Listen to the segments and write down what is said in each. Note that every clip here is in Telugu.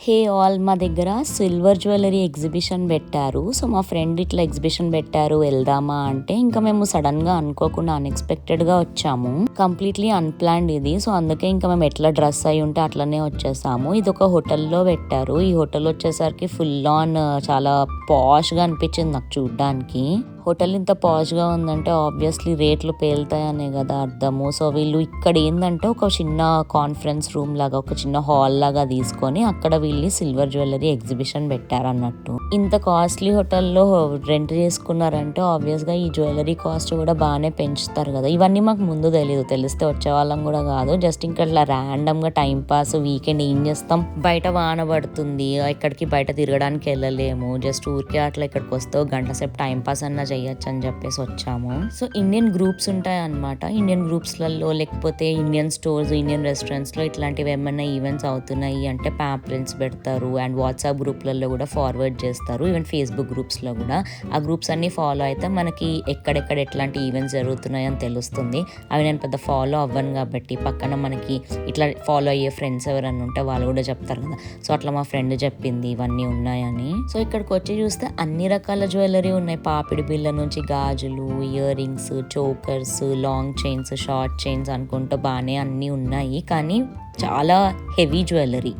హే ఆల్, మా దగ్గర సిల్వర్ జ్యువెలరీ ఎగ్జిబిషన్ పెట్టారు. సో మా ఫ్రెండ్ ఇట్లా ఎగ్జిబిషన్ పెట్టారు వెళ్దామా అంటే ఇంకా మేము సడన్గా అనుకోకుండా అన్ఎక్స్పెక్టెడ్గా వచ్చాము. కంప్లీట్లీ అన్ప్లాన్డ్ ఇది. సో అందుకే ఇంకా మేము ఎట్లా డ్రెస్ అయి ఉంటే అట్లనే వచ్చేసాము. ఇది ఒక హోటల్లో పెట్టారు. ఈ హోటల్ వచ్చేసరికి ఫుల్ ఆన్ చాలా పాష్గా అనిపించింది నాకు చూడ్డానికి. హోటల్ ఇంత పాష్గా ఉందంటే ఆబ్వియస్లీ రేట్లు పేలుతాయనే కదా అర్థము. సో వీళ్ళు ఇక్కడ ఏంటంటే ఒక చిన్న కాన్ఫరెన్స్ రూమ్ లాగా, ఒక చిన్న హాల్ లాగా తీసుకొని అక్కడ వీళ్ళు సిల్వర్ జ్యువెలరీ ఎగ్జిబిషన్ పెట్టారన్నట్టు. ఇంత కాస్ట్లీ హోటల్లో రెంట్ చేసుకున్నారంటే ఆబ్వియస్గా ఈ జ్యువెలరీ కాస్ట్ కూడా బాగానే పెంచుతారు కదా. ఇవన్నీ మాకు ముందు తెలియదు, తెలిస్తే వచ్చే వాళ్ళం కూడా కాదు. జస్ట్ ఇంకా ఇట్లా ర్యాండమ్గా టైం పాస్, వీకెండ్ ఏం చేస్తాం, బయట వాన పడుతుంది, ఎక్కడికి బయట తిరగడానికి వెళ్ళలేము, జస్ట్ ఊరికే అట్లా ఇక్కడికి వస్తే గంట సేపు టైం పాస్ అన్న చేయొచ్చు అని చెప్పేసి వచ్చాము. సో ఇండియన్ గ్రూప్స్ ఉంటాయి అన్నమాట. ఇండియన్ గ్రూప్స్లలో లేకపోతే ఇండియన్ స్టోర్స్, ఇండియన్ రెస్టారెంట్స్లో ఇట్లాంటివి ఏమైనా ఈవెంట్స్ అవుతున్నాయి అంటే ప్యాంప్లెట్స్ పెడతారు అండ్ వాట్సాప్ గ్రూప్లలో కూడా ఫార్వర్డ్ చేస్తారు. ఈవెన్ ఫేస్బుక్ గ్రూప్స్లో కూడా ఆ గ్రూప్స్ అన్ని ఫాలో అయితే మనకి ఎక్కడెక్కడ ఎట్లాంటి ఈవెంట్స్ జరుగుతున్నాయి అని తెలుస్తుంది. అవి నేను పెద్ద ఫాలో అవ్వను కాబట్టి పక్కన మనకి ఇట్లా ఫాలో అయ్యే ఫ్రెండ్స్ ఎవరన్నా ఉంటే వాళ్ళు కూడా చెప్తారు కదా. సో అట్లా మా ఫ్రెండ్ చెప్పింది ఇవన్నీ ఉన్నాయని. సో ఇక్కడికి వచ్చి చూస్తే అన్ని రకాల జ్యువెలరీ ఉన్నాయి. పాపిడి బిళ్ళ నుంచి గాజులు, ear rings, chokers, long chains, short chains అనుకుంటూ బాగానే అన్నీ ఉన్నాయి. కానీ చాలా హెవీ జ్యువెలరీ,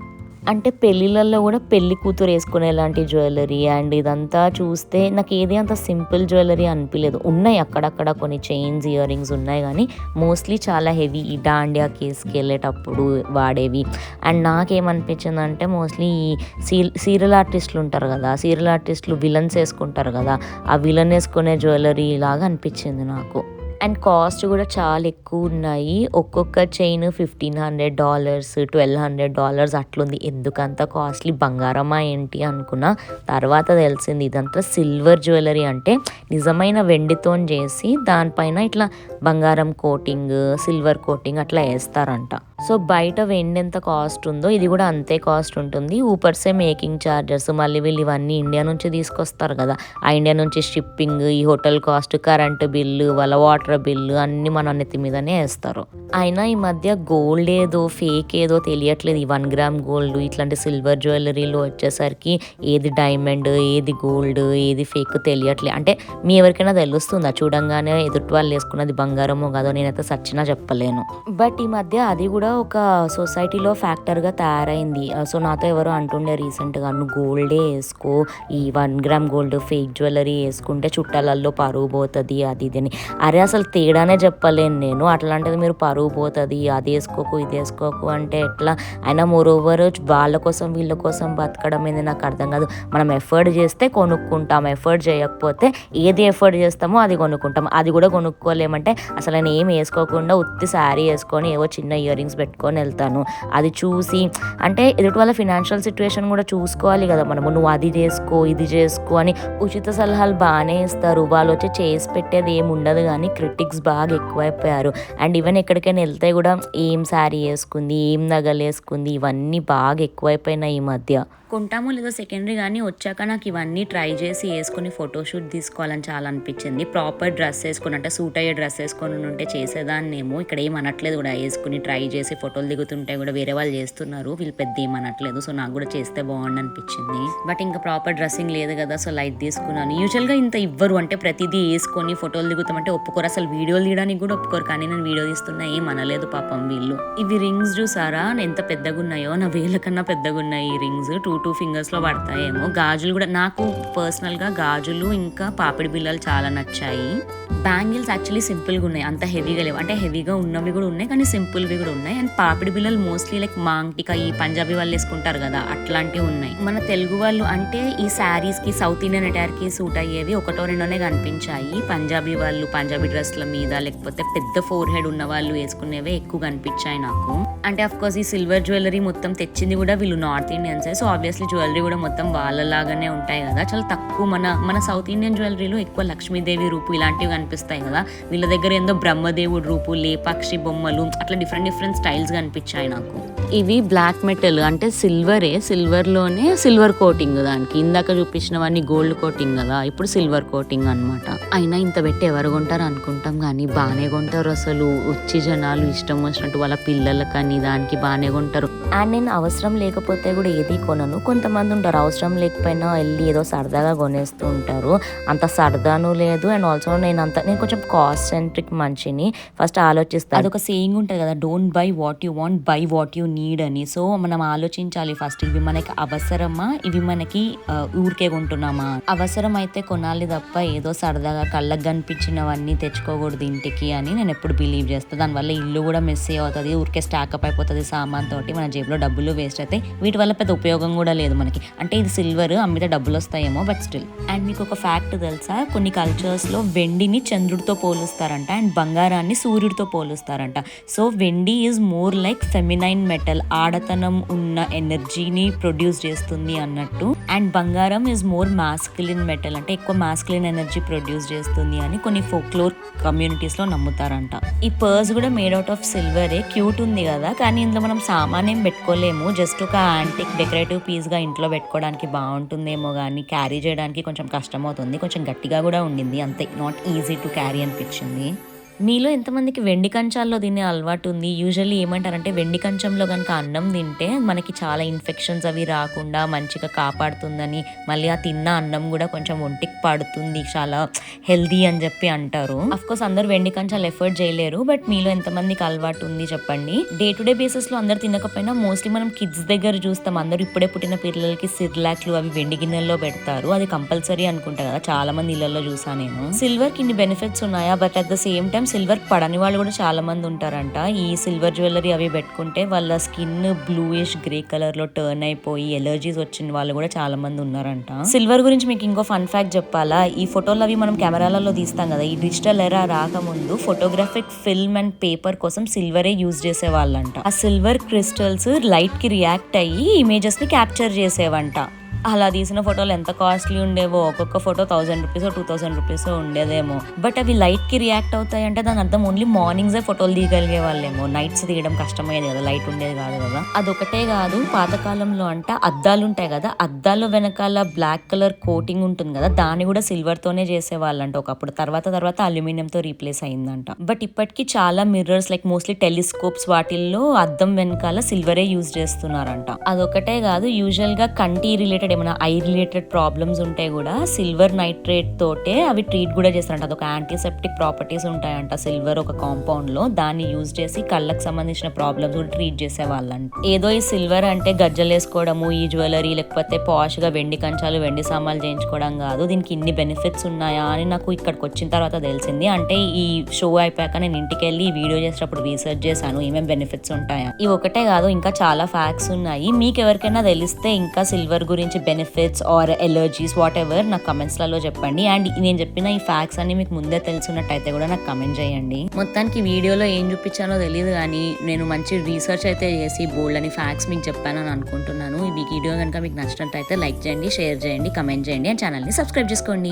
అంటే పెళ్ళిళ్ళల్లో కూడా పెళ్లి కూతురు వేసుకునేలాంటి జ్యువెలరీ. అండ్ ఇదంతా చూస్తే నాకు ఏది అంత సింపుల్ జ్యువెలరీ అనిపించలేదు. ఉన్నాయి అక్కడక్కడ కొన్ని చైన్స్, ఇయర్ రింగ్స్ ఉన్నాయి కానీ మోస్ట్లీ చాలా హెవీ, ఈ డాండియా కేసుకి వెళ్ళేటప్పుడు వాడేవి. అండ్ నాకేమనిపించింది అంటే మోస్ట్లీ ఈ సీరియల్ ఆర్టిస్టులు ఉంటారు కదా, సీరియల్ ఆర్టిస్టులు విలన్స్ వేసుకుంటారు కదా, ఆ విలన్ వేసుకునే జ్యువెలరీ లాగా అనిపించింది నాకు. అండ్ కాస్ట్ కూడా చాలా ఎక్కువ ఉన్నాయి. ఒక్కొక్క చైన్ $1,500, $1,200 అట్లుంది. ఎందుకంత కాస్ట్లీ, బంగారమా ఏంటి అనుకున్నా. తర్వాత తెలిసింది ఇదంతా సిల్వర్ జ్యువెలరీ, అంటే నిజమైన వెండితో చేసి దానిపైన ఇట్లా బంగారం కోటింగ్, సిల్వర్ కోటింగ్ అట్లా వేస్తారంట. సో బయట వెండి ఎంత కాస్ట్ ఉందో ఇది కూడా అంతే కాస్ట్ ఉంటుంది. ఊపర్సే మేకింగ్ ఛార్జెస్, మళ్ళీ వీళ్ళు ఇవన్నీ ఇండియా నుంచి తీసుకొస్తారు కదా, ఆ ఇండియా నుంచి షిప్పింగ్, ఈ హోటల్ కాస్ట్, కరెంటు బిల్లు, వాళ్ళ వాటర్ బిల్లు అన్ని మన నెత్తి మీదనే వేస్తారు. అయినా ఈ మధ్య గోల్డ్ ఏదో ఫేక్ ఏదో తెలియట్లేదు. ఈ 1 గ్రామ్ గోల్డ్, ఇట్లాంటి సిల్వర్ జ్యువెలరీలు వచ్చేసరికి ఏది డైమండ్, ఏది గోల్డ్, ఏది ఫేక్ తెలియట్లేదు. అంటే మీ ఎవరికైనా తెలుస్తుందా చూడంగానే ఎదుటి వాళ్ళు వేసుకున్నది బంగారమో కాదో? నేనైతే సచ్చినా చెప్పలేను. బట్ ఈ మధ్య అది కూడా ఒక సొసైటీలో ఫ్యాక్టర్గా తయారైంది. సో నాతో ఎవరో అంటుండే రీసెంట్గా, నువ్వు గోల్డే వేసుకో, ఈ 1 గ్రామ్ గోల్డ్ ఫేక్ జ్యువెలరీ వేసుకుంటే చుట్టాలల్లో పరువు పోతుంది అది ఇది అని. అరే అసలు తేడానే చెప్పలేను నేను. అట్లాంటిది మీరు పరువు పోతుంది, అది వేసుకోకు ఇది వేసుకోకు అంటే ఎట్లా? అయినా మోరోవర్ వాళ్ళ కోసం వీళ్ళ కోసం బతకడం ఏంది నాకు అర్థం కాదు. మనం ఎఫర్ట్ చేస్తే కొనుక్కుంటాం, ఎఫర్ట్ చేయకపోతే ఏది ఎఫర్ట్ చేస్తామో అది కొనుక్కుంటాం. అది కూడా కొనుక్కోలేమంటే అసలు నేను ఏం వేసుకోకుండా ఉత్తి శారీ వేసుకొని ఏవో చిన్న ఇయర్ రింగ్స్ పెట్టుకొని వెళ్తాను. అది చూసి అంటే ఎదుటి వాళ్ళ ఫినాన్షియల్ సిచ్యువేషన్ కూడా చూసుకోవాలి కదా మనము. నువ్వు అది చేసుకో ఇది చేసుకో అని ఉచిత సలహాలు బాగానే ఇస్తారు. వాళ్ళు వచ్చి చేసి పెట్టేది ఏమి ఉండదు కానీ క్రిటిక్స్ బాగా ఎక్కువైపోయారు. అండ్ ఈవెన్ ఎక్కడికైనా వెళ్తే కూడా ఏం శారీ వేసుకుంది, ఏం నగలు వేసుకుంది, ఇవన్నీ బాగా ఎక్కువైపోయినాయి ఈ మధ్య. కొంటామో లేదో సెకండరీ, కానీ వచ్చాక నాకు ఇవన్నీ ట్రై చేసి వేసుకుని ఫోటోషూట్ తీసుకోవాలని చాలా అనిపించింది. ప్రాపర్ డ్రెస్ వేసుకుని, అంటే సూట్ అయ్యే డ్రెస్ వేసుకొని ఉంటే చేసేదాన్నేమో. ఇక్కడ ఏమనట్లేదు కూడా, వేసుకుని ట్రై చేసి ఫోటోలు దిగుతుంటే కూడా వేరే వాళ్ళు చేస్తున్నారు, వీళ్ళు పెద్ద ఏమనట్లేదు. సో నాకు కూడా చేస్తే బాగుండు అనిపించింది. బట్ ఇంకా ప్రాపర్ డ్రెస్సింగ్ లేదు కదా, సో లైట్ తీసుకున్నాను. యూజువల్గా ఇంత ఇవ్వరు, అంటే ప్రతిదీ వేసుకొని ఫోటోలు దిగుతామంటే ఒప్పుకోరు, అసలు వీడియోలు తీయడానికి కూడా ఒప్పుకోరు. కానీ నేను వీడియో తీస్తున్నా ఏమనలేదు పాపం వీళ్ళు. ఇవి రింగ్స్ చూసారా ఎంత పెద్దగా ఉన్నాయో, నా వేళ్ళ కన్నా పెద్దగా ఉన్నాయి ఈ రింగ్స్. 2 ఫింగర్స్ లో పడతాయేమో. గాజులు కూడా నాకు పర్సనల్ గా గాజులు ఇంకా పాపిడి బిళ్ళలు చాలా నచ్చాయి. బ్యాంగిల్స్ యాక్చువల్లీ సింపుల్గా ఉన్నాయి, అంత హెవీగా లేవు. అంటే హెవీగా ఉన్నవి కూడా ఉన్నాయి కానీ సింపుల్వి కూడా ఉన్నాయి. అండ్ పాపిడి బిళ్ళలు మోస్ట్లీ లైక్ మాంగ్టికా, ఈ పంజాబీ వాళ్ళు వేసుకుంటారు కదా అట్లాంటివి ఉన్నాయి. మన తెలుగు వాళ్ళు అంటే ఈ శారీస్ కి, సౌత్ ఇండియన్ అటైర్ కి సూట్ అయ్యేవి ఒకటో రెండోనే కనిపించాయి. పంజాబీ వాళ్ళు పంజాబీ డ్రెస్ల మీద లేకపోతే పెద్ద ఫోర్ హెడ్ ఉన్న వాళ్ళు వేసుకునేవే ఎక్కువ కనిపించాయి నాకు. అంటే అఫ్ కోర్స్ ఈ సిల్వర్ జ్యువెలరీ మొత్తం తెచ్చింది కూడా వీళ్ళు నార్త్ ఇండియన్సే. సో ఆబ్వియస్లీ జ్యువెలరీ కూడా మొత్తం వాళ్ళలాగానే ఉంటాయి కదా. చాలా తక్కువ మన సౌత్ ఇండియన్ జ్యువెలరీలో ఎక్కువ లక్ష్మీదేవి రూపు ఇలాంటివి కనిపిస్తాయి కదా. వీళ్ళ దగ్గర ఏందో బ్రహ్మదేవుడు రూపు, లేపాక్షి బొమ్మలు, అట్లా డిఫరెంట్ స్టైల్స్ కనిపించాయి నాకు. ఇవి బ్లాక్ మెటల్ అంటే సిల్వర్లోనే సిల్వర్ కోటింగ్ దానికి. ఇందాక చూపించినవన్నీ గోల్డ్ కోటింగ్ కదా, ఇప్పుడు సిల్వర్ కోటింగ్ అనమాట. అయినా ఇంత పెట్టి ఎవరు కొంటారు అనుకుంటాం కానీ బాగానే కొంటారు అసలు. వచ్చి జనాలు ఇష్టం వచ్చినట్టు వాళ్ళ పిల్లలకని దానికి బాగానే కొంటారు. అండ్ నేను అవసరం లేకపోతే కూడా ఏది కొనను. కొంతమంది ఉంటారు అవసరం లేకపోయినా వెళ్ళి ఏదో సరదాగా కొనేస్తూ ఉంటారు. అంత సరదాను లేదు. అండ్ ఆల్సో నేను కొంచెం కాస్ట్ సెంట్రిక్ మనిషిని. ఫస్ట్ ఆలోచిస్తాను. అదొక సేయింగ్ ఉంటుంది కదా, don't by what you want, by what you need అని. సో మనం ఆలోచించాలి ఫస్ట్, ఇవి మనకి అవసరమా, ఇవి మనకి ఊరికే కొంటున్నామా. అవసరం అయితే కొనాలి తప్ప ఏదో సరదాగా కళ్ళకు కనిపించినవన్నీ తెచ్చుకోకూడదు ఇంటికి అని నేను ఎప్పుడు బిలీవ్ చేస్తాను. దానివల్ల ఇల్లు కూడా మెస్సీ అవుతుంది, ఊరికే స్టాకప్ అయిపోతుంది సామాన్ తోటి, మన జేబులో డబ్బులు వేస్ట్ అవుతాయి. వీటి వల్ల పెద్ద ఉపయోగం కూడా లేదు మనకి. అంటే ఇది సిల్వర్, అమ్మితే డబ్బులు వస్తాయేమో, బట్ స్టిల్. అండ్ మీకు ఒక ఫ్యాక్ట్ తెలుసా, కొన్ని కల్చర్స్లో వెండిని చంద్రుడితో పోలుస్తారంట అండ్ బంగారాన్ని సూర్యుడితో పోలుస్తారంట. సో వెండి is more like feminine metal, ఆడతనం ఉన్న ఎనర్జీని ప్రొడ్యూస్ చేస్తుంది అన్నట్టు. అండ్ బంగారం ఈజ్ మోర్ మాస్కులిన్ మెటల్, అంటే ఎక్కువ మాస్కులిన్ ఎనర్జీ ప్రొడ్యూస్ చేస్తుంది అని కొన్ని ఫోక్లోర్ కమ్యూనిటీస్లో నమ్ముతారంట. ఈ పర్స్ కూడా మేడ్ అవుట్ ఆఫ్ సిల్వరే. క్యూట్ ఉంది కదా, కానీ ఇందులో మనం సామాన్ ఏం పెట్టుకోలేము. జస్ట్ ఒక యాంటిక్ డెకరేటివ్ పీస్గా ఇంట్లో పెట్టుకోవడానికి బాగుంటుందేమో కానీ క్యారీ చేయడానికి కొంచెం కష్టం అవుతుంది. కొంచెం గట్టిగా కూడా ఉండింది, అంతే నాట్ ఈజీ టు క్యారీ అనిపించింది. మీలో ఎంతమందికి వెండి కంచాల్లో తినే అలవాటు ఉంది? యూజువల్లీ ఏమంటారంటే వెండి కంచంలో కనుక అన్నం తింటే మనకి చాలా ఇన్ఫెక్షన్స్ అవి రాకుండా మంచిగా కాపాడుతుందని, మళ్ళీ ఆ తిన్న అన్నం కూడా కొంచెం ఒంటికి పడుతుంది, చాలా హెల్దీ అని చెప్పి అంటారు. అఫ్కోర్స్ అందరూ వెండి కంచాలు ఎఫర్ట్ చేయలేరు, బట్ మీలో ఎంతమందికి అలవాటు ఉంది చెప్పండి. డే టు డే బేసిస్లో అందరు తినకపోయినా మోస్ట్లీ మనం కిడ్స్ దగ్గర చూస్తాం, అందరూ ఇప్పుడే పుట్టిన పిల్లలకి సిర్లాక్లు అవి వెండి గిన్నెల్లో పెడతారు. అది కంపల్సరీ అనుకుంటా కదా, చాలా మంది ఇళ్లలో చూసా నేను. సిల్వర్కి ఇన్ని బెనిఫిట్స్ ఉన్నాయా, but at the same time silver పడని వాళ్ళు కూడా చాలా మంది ఉంటారంట. ఈ సిల్వర్ జ్యువెలరీ అవి పెట్టుకుంటే వాళ్ళ స్కిన్ బ్లూయిష్ గ్రే కలర్ లో టర్న్ అయిపోయి ఎలర్జీస్ వచ్చిన వాళ్ళు కూడా చాలా మంది ఉన్నారంట. సిల్వర్ గురించి మీకు ఇంకో ఫన్ ఫ్యాక్ట్ చెప్పాలా, ఈ ఫోటోలు అవి మనం కెమెరాలలో తీస్తాం కదా, ఈ డిజిటల్ ఎరా రాకముందు ఫోటోగ్రాఫిక్ ఫిల్మ్ అండ్ పేపర్ కోసం సిల్వరే యూజ్ చేసే వాళ్ళంట. ఆ సిల్వర్ క్రిస్టల్స్ లైట్ కి రియాక్ట్ అయ్యి ఇమేజెస్ ని క్యాప్చర్ చేసేవంట. అలా తీసిన ఫోటోలు ఎంత కాస్ట్లీ ఉండేవో, ఒక్కొక్క ఫోటో 1000 రూపీస్ 2000 రూపీస్ ఉండేదేమో. బట్ అవి లైట్ కి రియాక్ట్ అవుతాయి అంటే దాని అర్థం ఓన్లీ మార్నింగ్సే ఫోటోలు తీయగలిగే వాళ్ళేమో, నైట్స్ తీయడం కష్టమయ్యేది కదా, లైట్ ఉండేది కాదు కదా. అదొకటే కాదు, పాతకాలంలో అంట అద్దాలు ఉంటాయి కదా, అద్దాలు వెనకాల బ్లాక్ కలర్ కోటింగ్ ఉంటుంది కదా, దాన్ని కూడా సిల్వర్ తోనే చేసేవాళ్ళంట ఒకప్పుడు. తర్వాత అల్యూమినియం తో రీప్లేస్ అయిందంట. బట్ ఇప్పటికీ చాలా మిర్రర్స్ లైక్ మోస్ట్లీ టెలిస్కోప్స్ వాటిల్లో అద్దం వెనకాల సిల్వరే యూజ్ చేస్తున్నారంట. అదొకటే కాదు, యూజువల్ గా కంటి రిలేటెడ్ ఏమైనా ఐ రిలేటెడ్ ప్రాబ్లమ్స్ ఉంటే కూడా సిల్వర్ నైట్రేట్ తోటే అవి ట్రీట్ కూడా చేస్తారంట. అదొక యాంటీసెప్టిక్ ప్రాపర్టీస్ ఉంటాయంట సిల్వర్ ఒక కాంపౌండ్ లో, దాన్ని యూజ్ చేసి కళ్ళకు సంబంధించిన ప్రాబ్లమ్స్ కూడా ట్రీట్ చేసే వాళ్ళంట. ఏదో ఈ సిల్వర్ అంటే గజ్జలు వేసుకోవడము, ఈ జ్యువెలరీ లేకపోతే పాష్ గా వెండి కంచాలు వెండి సామాన్లు చేయించుకోవడం కాదు, దీనికి ఇన్ని బెనిఫిట్స్ ఉన్నాయా అని నాకు ఇక్కడికి వచ్చిన తర్వాత తెలిసింది. అంటే ఈ షో అయిపోయాక నేను ఇంటికి వెళ్ళి ఈ వీడియో చేసేటప్పుడు రీసెర్చ్ చేశాను ఏమేమి బెనిఫిట్స్ ఉంటాయా. ఇవి ఒకటే కాదు, ఇంకా చాలా ఫ్యాక్ట్స్ ఉన్నాయి. మీకు ఎవరికైనా తెలిస్తే ఇంకా సిల్వర్ గురించి benefits or allergies whatever నాకు కమెంట్స్లలో చెప్పండి. అండ్ నేను చెప్పిన ఈ ఫ్యాక్ట్స్ అన్ని మీకు ముందే తెలుసున్నట్టయితే కూడా నాకు కమెంట్ చేయండి. మొత్తానికి వీడియోలో ఏం చూపించానో తెలియదు కానీ నేను మంచి రీసెర్చ్ అయితే చేసి బోల్డ్ అని ఫ్యాక్ట్స్ మీకు చెప్పానని అనుకుంటున్నాను. ఈ వీడియో కనుక మీకు నచ్చినట్టయితే లైక్ చేయండి, షేర్ చేయండి, కమెంట్ చేయండి అండ్ ఛానల్ని సబ్స్క్రైబ్ చేసుకోండి.